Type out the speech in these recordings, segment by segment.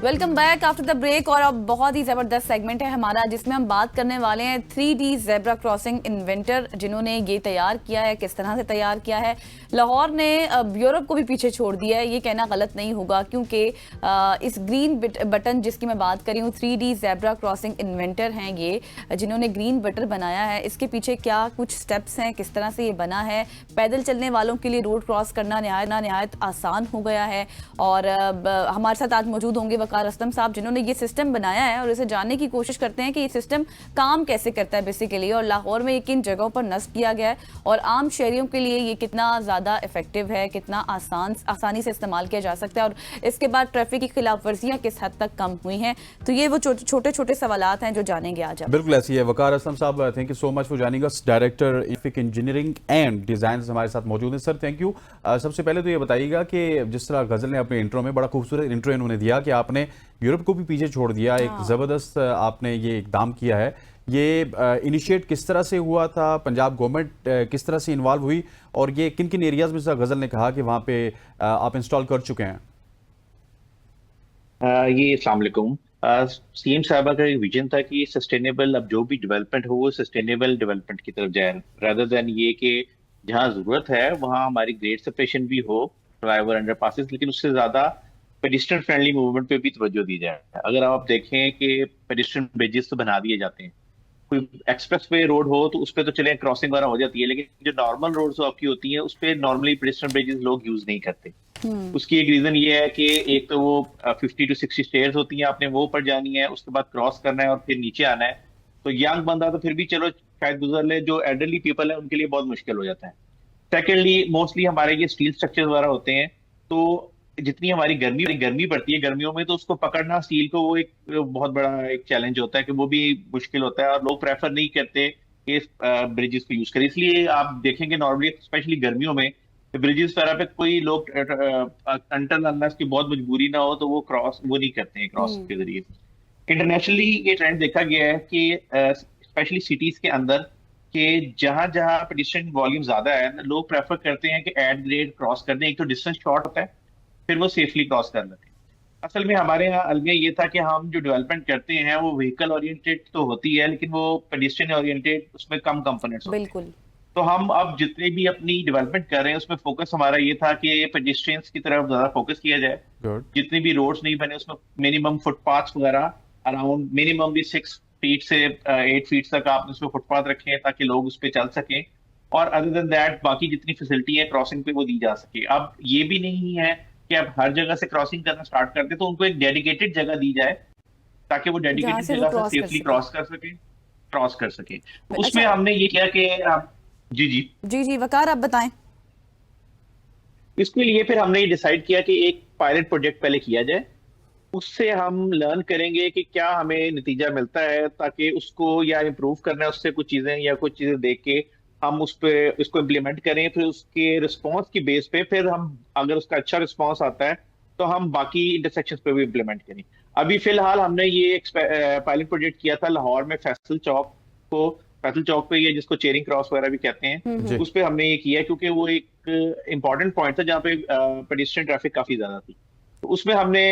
Welcome back after the break. और अब बहुत ही जबरदस्त सेगमेंट है हमारा जिसमें हम बात करने वाले हैं 3D ज़ेब्रा क्रॉसिंग इन्वेंटर जिन्होंने ये तैयार किया है, किस तरह से तैयार किया है। लाहौर ने यूरोप को भी पीछे छोड़ दिया है, ये कहना गलत नहीं होगा क्योंकि इस ग्रीन बटन जिसकी मैं बात करी हूँ 3D ज़ेब्रा क्रॉसिंग इन्वेंटर हैं ये, जिन्होंने ग्रीन बटन बनाया है। इसके पीछे क्या कुछ स्टेप्स हैं, किस तरह से ये बना है। पैदल चलने वालों के लिए रोड क्रॉस करना नहायत आसान हो गया है। और हमारे साथ आज मौजूद होंगे वकार असलम साहब जिन्होंने ये सिस्टम बनाया है और इसे जानने की कोशिश करते हैं कि ये सिस्टम काम कैसे करता है बेसिकली, और लाहौर में ये किन जगहों पर नस्ब किया गया है और आम शहरियों के लिए ये कितना ज़्यादा इफेक्टिव है, कितना आसानी से इस्तेमाल किया जा सकता है, और इसके बाद ट्रैफिक की खिलाफ वर्जियाँ किस हद तक कम हुई हैं। तो ये वो छोटे छोटे सवालात हैं जो जानेंगे आज आप। बिल्कुल ऐसी है। Waqar Aslam sahab, thank you so much for joining us, director इफिक इंजीनियरिंग एंड डिजाइन हमारे साथ मौजूद हैं। Sir thank you. सबसे पहले तो ये बताइएगा कि जिस तरह गजल ने अपने इंट्रो में बड़ा खूबसूरत इंट्रो इन्होंने दिया कि आपने यूरोप को भी पीछे छोड़ दिया, एक जबरदस्त आपने ये इकदाम किया है। ये इनिशिएट किस तरह से हुआ था, पंजाब गवर्नमेंट किस तरह से इन्वॉल्व हुई, और ये किन किन एरियाज में जैसा गजल ने कहा कि वहाँ पे आप इंस्टॉल कर चुके हैं? ये अस्सलाम वालेकुम। सीएम साहबा का एक विजन था कि सस्टेनेबल, अब जो भी डेवलपमेंट हो वो सस्टेनेबल डेवलपमेंट की तरफ जाए, रादर देन ये कि जहाँ जरूरत है वहाँ हमारी ग्रेड सेपरेशन भी हो, फ्लाईओवर अंडर पासिस, लेकिन उससे ज्यादा पेडिस्ट्रियन फ्रेंडली मूवमेंट पे भी तवज्जो दी जाए। अगर आप देखें कि पेडिस्ट्रियन ब्रिजेस तो बना दिए जाते हैं, कोई एक्सप्रेस वे रोड हो तो उस पर तो चले क्रॉसिंग वगैरह हो जाती है, लेकिन जो नॉर्मल रोड आपकी होती है उस पर नॉर्मली पेडिस्ट्रियन ब्रिजेस लोग यूज नहीं करते। उसकी एक रीजन ये है कि एक तो वो 50 to 60 स्टेयर्स होती हैं, आपने वो ऊपर जानी है, उसके बाद क्रॉस करना है और फिर नीचे आना है। तो यंग बंदा तो फिर भी चलो शायद गुजर ले, जो एल्डरली पीपल है उनके लिए बहुत मुश्किल हो जाता है। सेकेंडली मोस्टली हमारे ये स्टील स्ट्रक्चर वगैरह होते हैं, तो जितनी हमारी गर्मी पड़ती है गर्मियों में, तो उसको पकड़ना स्टील को वो एक बहुत बड़ा एक चैलेंज होता है कि वो भी मुश्किल होता है, और लोग प्रेफर नहीं करते कि ब्रिजेस को यूज करें। इसलिए आप देखेंगे नॉर्मली स्पेशली गर्मियों में ब्रिजेस वगैरह पे कोई लोग अंटल अनलेस की बहुत मजबूरी ना हो तो वो नहीं करते हैं क्रॉस के जरिए। इंटरनेशनली ये ट्रेंड देखा गया है कि स्पेशली सिटीज के अंदर कि जहां जहां पेडिस्ट्रियन वॉल्यूम ज्यादा है, लोग प्रेफर करते हैं कि एट ग्रेड क्रॉस कर दें। एक तो डिस्टेंस शॉर्ट होता है, फिर वो सेफली क्रॉस कर लेते हैं। असल में हमारे यहाँ अलमिया ये था कि हम जो डेवलपमेंट करते हैं वो व्हीकल ओरिएंटेड तो होती है, लेकिन वो पेडिस्ट्रियन ओरिएंटेड उसमें कम कंपोनेंट्स होते हैं। बिल्कुल। तो हम अब जितने भी अपनी डेवलपमेंट कर रहे हैं उसमें फोकस हमारा ये था कि पेडिस्ट्रियंस की तरफ ज्यादा फोकस किया जाए। जितने भी रोड्स नहीं बने उसमें मिनिमम फुटपाथ्स वगैरह अराउंड मिनिमम भी 6 फीट से 8 फीट तक आपने उसमें फुटपाथ रखे हैं ताकि लोग उस पर चल सकें, और अदर देन दैट बाकी जितनी फैसिलिटी है क्रॉसिंग पे वो दी जा सके। अब ये भी नहीं है कि अब हर जगह से क्रॉसिंग करना स्टार्ट कर दे, तो उनको एक डेडिकेटेड जगह दी जाए ताकि वो डेडिकेटेड जगह से सेफली क्रॉस कर सके। तो उसमें हमने ये किया कि जी वकार आप बताएं। इसके लिए फिर हमने ये डिसाइड किया कि एक पायलट प्रोजेक्ट पहले किया जाए, उससे हम लर्न करेंगे कि क्या हमें नतीजा मिलता है, ताकि उसको या इम्प्रूव करना है उससे कुछ चीजें देख के हम उसको इम्प्लीमेंट करें। फिर उसके रिस्पॉन्स की बेस पे फिर हम अगर उसका अच्छा रिस्पॉन्स आता है तो हम बाकी इंटरसेक्शंस पे भी इम्प्लीमेंट करें। अभी फिलहाल हमने ये पायलट प्रोजेक्ट किया था लाहौर में फैसल चौक पे, ये जिसको चेरिंग क्रॉस वगैरह भी कहते हैं, उस पे हमने ये किया क्योंकि वो एक इंपॉर्टेंट पॉइंट था जहाँ पे पेडिस्ट्रियन ट्रैफिक काफी ज्यादा थी। तो उसमें हमने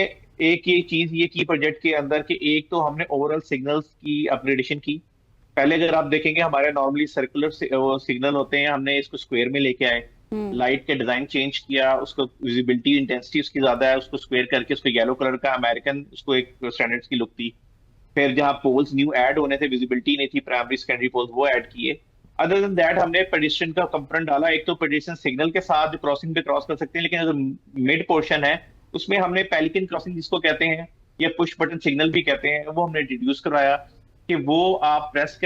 एक ये चीज ये की प्रोजेक्ट के अंदर कि एक तो हमने ओवरऑल सिग्नल्स की अपग्रेडेशन की। पहले अगर आप देखेंगे हमारे नॉर्मली सर्कुलर सिग्नल होते हैं, हमने इसको स्क्वायर में लेके आए, लाइट के डिजाइन चेंज किया, उसको विजिबिलिटी इंटेंसिटी उसकी ज्यादा है, उसको स्क्वायर करके उसको येलो कलर का अमेरिकन उसको एक स्टैंडर्ड्स की लुक दी। फिर जहाँ पोल्स न्यू ऐड होने थे, विजिबिलिटी नहीं थी, प्राइमरी सेकेंडरी पोल्स वो ऐड किए। अदर देन दैट हमने पेडिस्ट्रियन का कंपोनेंट डाला, एक तो पेडिस्ट्रियन सिग्नल के साथ जो क्रॉसिंग पे क्रॉस कर सकते हैं, लेकिन अगर मिड पोर्शन है उसमें हमने पेलिकन क्रॉसिंग जिसको कहते हैं या पुश बटन सिग्नल भी कहते हैं, वो हमने इंट्रोड्यूस करवाया कि वो आप प्रेस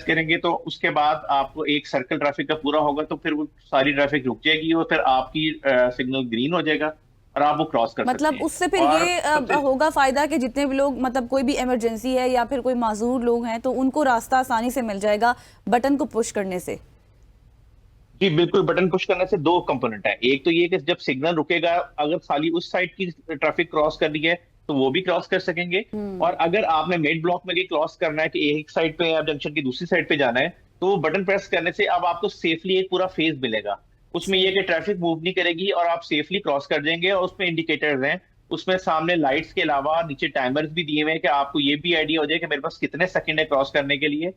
करेंगे तो उसके बाद आपको एक सर्कल ट्रैफिक का पूरा होगा, तो फिर वो सारी ट्रैफिक रुक जाएगी और फिर आपकी सिग्नल ग्रीन हो जाएगा और आप वो क्रॉस कर सकते हैं। मतलब उससे फिर ये होगा फायदा कि जितने भी लोग, मतलब कोई भी इमरजेंसी है या फिर कोई माजूर लोग हैं, तो उनको रास्ता आसानी से मिल जाएगा बटन को पुश करने से। जी बिल्कुल, बटन पुश करने से दो कंपोनेंट है। एक तो ये कि जब सिग्नल रुकेगा, अगर खाली उस साइड की ट्रैफिक क्रॉस करनी है तो वो भी क्रॉस कर सकेंगे, और अगर आपने मेड ब्लॉक में भी क्रॉस करना है कि एक साइड पे या जंक्शन की दूसरी साइड पे जाना है, तो बटन प्रेस करने से अब आपको सेफली एक पूरा फेज मिलेगा। उसमें यह कि ट्रैफिक मूव नहीं करेगी और आप सेफली क्रॉस कर देंगे, और उसमें इंडिकेटर्स हैं उसमें सामने लाइट्स के अलावा नीचे टाइमर्स भी दिए हुए हैं कि आपको ये भी आइडिया हो जाए कि मेरे पास कितने सेकंड है क्रॉस करने के लिए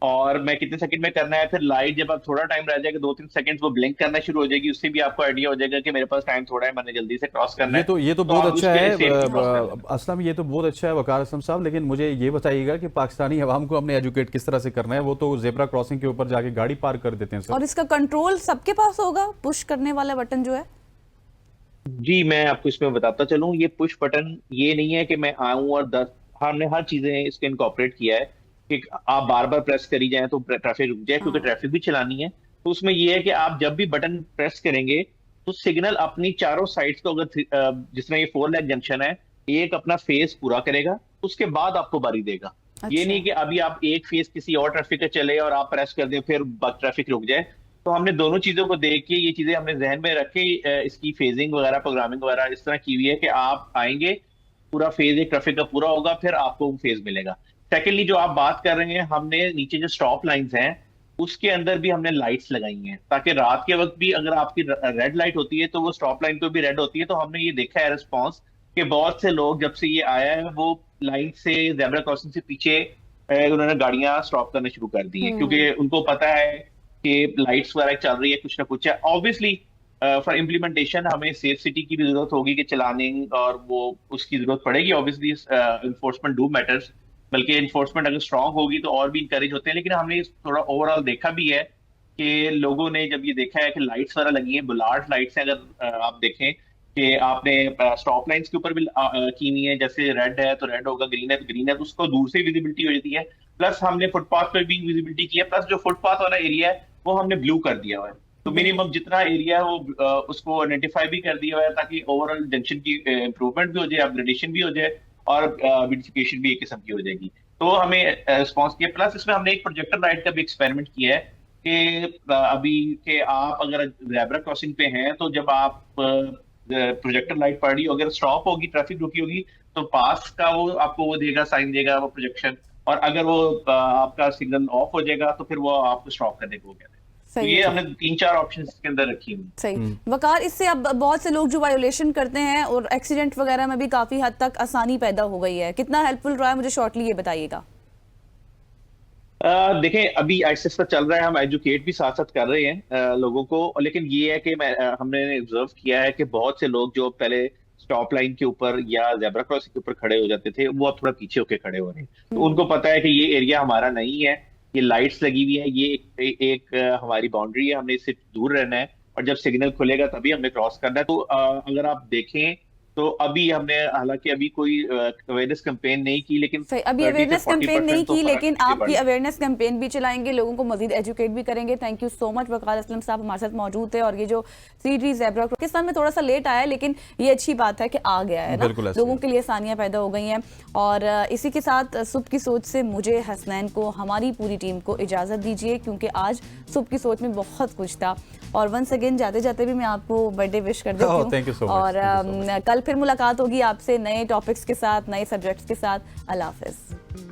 और मैं कितने सेकंड में करना है। फिर लाइट जब आप थोड़ा टाइम रह जाएगा 2-3 सेकंड वो ब्लिंक करना शुरू हो जाएगी, उससे भी आपको आइडिया हो जाएगा कि मेरे पास टाइम थोड़ा है, मैंने जल्दी से क्रॉस करना है। ये तो तो बहुत आप अच्छा उसके है सेफ्टी क्रॉस कर लेते असलम, ये तो बहुत अच्छा है वकार असलम साहब, लेकिन मुझे ये बताइएगा कि पाकिस्तानी अवाम को हमने एजुकेट किस तरह से करना है। वो तो जेब्रा क्रॉसिंग के ऊपर जाके गाड़ी पार्क कर देते हैं सर। और इसका कंट्रोल सबके पास होगा, पुश करने वाला बटन जो है? जी, मैं आपको इसमें बताता चलूं, ये पुश बटन ये नहीं है कि मैं आऊं और 10, हमने हर चीजें इसके इनकॉर्पोरेट किया है कि आप बार बार प्रेस करी जाए तो ट्रैफिक रुक जाए, क्योंकि हाँ। ट्रैफिक भी चलानी है। तो उसमें ये है कि आप जब भी बटन प्रेस करेंगे तो सिग्नल अपनी चारों साइड्स को, अगर जिस तरह ये 4 लेग जंक्शन है, एक अपना फेज पूरा करेगा, उसके बाद आपको बारी देगा। ये अच्छा। नहीं कि अभी आप एक फेज किसी और ट्रैफिक का चले और आप प्रेस कर दें फिर ट्रैफिक रुक जाए। तो हमने दोनों चीजों को देख के ये चीजें हमने जहन में रख के इसकी फेजिंग वगैरह प्रोग्रामिंग वगैरह इस तरह की हुई है कि आप आएंगे, पूरा फेज एक ट्रैफिक का पूरा होगा, फिर आपको फेज मिलेगा। सेकेंडली जो आप बात कर रहे हैं, हमने नीचे जो स्टॉप लाइंस हैं उसके अंदर भी हमने लाइट्स लगाई हैं, ताकि रात के वक्त भी अगर आपकी रेड लाइट होती है तो वो स्टॉप लाइन पे भी रेड होती है। तो हमने ये देखा है रिस्पॉन्स कि बहुत से लोग जब से ये आया है वो लाइन से, जेब्रा क्रॉसिंग से पीछे उन्होंने गाड़ियां स्टॉप करना शुरू कर दी हैं, क्योंकि उनको पता है कि लाइट्स वगैरह चल रही है, कुछ ना कुछ है। ऑब्वियसली फॉर इम्प्लीमेंटेशन हमें सेफ सिटी की भी जरूरत होगी कि चलाने और वो उसकी जरूरत पड़ेगी। ऑब्वियसली इन्फोर्समेंट डू मैटर्स, बल्कि इन्फोर्समेंट अगर स्ट्रांग होगी तो और भी इंकरेज होते हैं। लेकिन हमने थोड़ा ओवरऑल देखा भी है कि लोगों ने जब ये देखा है कि लाइट्स वगैरह लगी हैं, बुलार्ड लाइट्स हैं, अगर आप देखें कि आपने स्टॉप लाइन्स के ऊपर भी की हुई है, जैसे रेड है तो रेड होगा, ग्रीन है तो ग्रीन है, तो उसको दूर से विजिबिलिटी हो जाती है। प्लस हमने फुटपाथ पर भी विजिबिलिटी की है, प्लस जो फुटपाथ वाला एरिया है वो हमने ब्लू कर दिया हुआ है। तो मिनिमम जितना एरिया है वो उसको आइडेंटिफाई भी कर दिया हुआ है, ताकि ओवरऑल जंक्शन की इंप्रूवमेंट भी हो जाए, अपग्रेडेशन भी हो जाए और ब्यूटिफिकेशन भी एक किस्म की हो जाएगी। तो हमें रिस्पॉन्स किया। प्लस इसमें हमने एक प्रोजेक्टर लाइट का भी एक्सपेरिमेंट किया है कि अभी के आप अगर ज़ेब्रा क्रॉसिंग पे हैं तो जब आप प्रोजेक्टर लाइट पड़ रही हो, अगर स्टॉप होगी, ट्रैफिक रुकी होगी, तो पास का वो आपको वो देगा, साइन देगा वो प्रोजेक्शन, और अगर वो आपका सिग्नल ऑफ हो जाएगा तो फिर वो आपको स्टॉप करने को कहते हैं। तो सही ये है। हमने 3-4 ऑप्शन इसके अंदर रखी हुई। सही वकार, इससे अब बहुत से लोग जो वायोलेशन करते हैं और एक्सीडेंट वगैरह में भी काफी हद तक आसानी पैदा हो गई है। कितना हेल्पफुल रहा है, मुझे शॉर्टली ये बताइएगा। देखें, अभी आहिस्ता चल रहा है, हम एजुकेट भी साथ साथ कर रहे हैं लोगों को। लेकिन ये है कि हमने ऑब्जर्व किया है कि बहुत से लोग जो पहले स्टॉप लाइन के ऊपर या जेब्रा क्रॉसिंग के ऊपर खड़े हो जाते थे, वो अब थोड़ा पीछे होके खड़े हो रहे हैं। तो उनको पता है कि ये एरिया हमारा नहीं है, ये लाइट्स लगी हुई है, ये एक हमारी बाउंड्री है, हमने इससे दूर रहना है, और जब सिग्नल खुलेगा तभी हमने क्रॉस करना है। तो अगर आप देखें तो अभी हमने, हालांकि अभी कोई अवेयरनेस कैंपेन नहीं की, लेकिन सही, अभी 30 से अवेयरनेस कैंपेन 40% नहीं तो की, फर्क लेकिन दिखने आप पड़ ये रहा है। अवेयरनेस कैंपेन भी चलाएंगे, लोगों को मजीद एजुकेट भी करेंगे। थैंक यू सो मच वकार असलम साहब हमारे साथ मौजूद थे। और ये जो 3D ज़ेब्रा पाकिस्तान में थोड़ा सा लेट आया है, लेकिन ये अच्छी बात है कि आ गया है ना, बिल्कुल ऐसे लोगों के लिए आसानियां पैदा हो गई हैं। और इसी के साथ सुबह की सोच से मुझे, हसनैन को, हमारी पूरी टीम को इजाजत दीजिए, क्योंकि आज सुबह की सोच में बहुत कुछ था। और वंस अगेन जाते जाते भी मैं आपको बर्थडे विश कर देती हूँ। thank you so much. और Thank you so much. कल फिर मुलाकात होगी आपसे नए टॉपिक्स के साथ, नए सब्जेक्ट्स के साथ। अल्लाह हाफिज।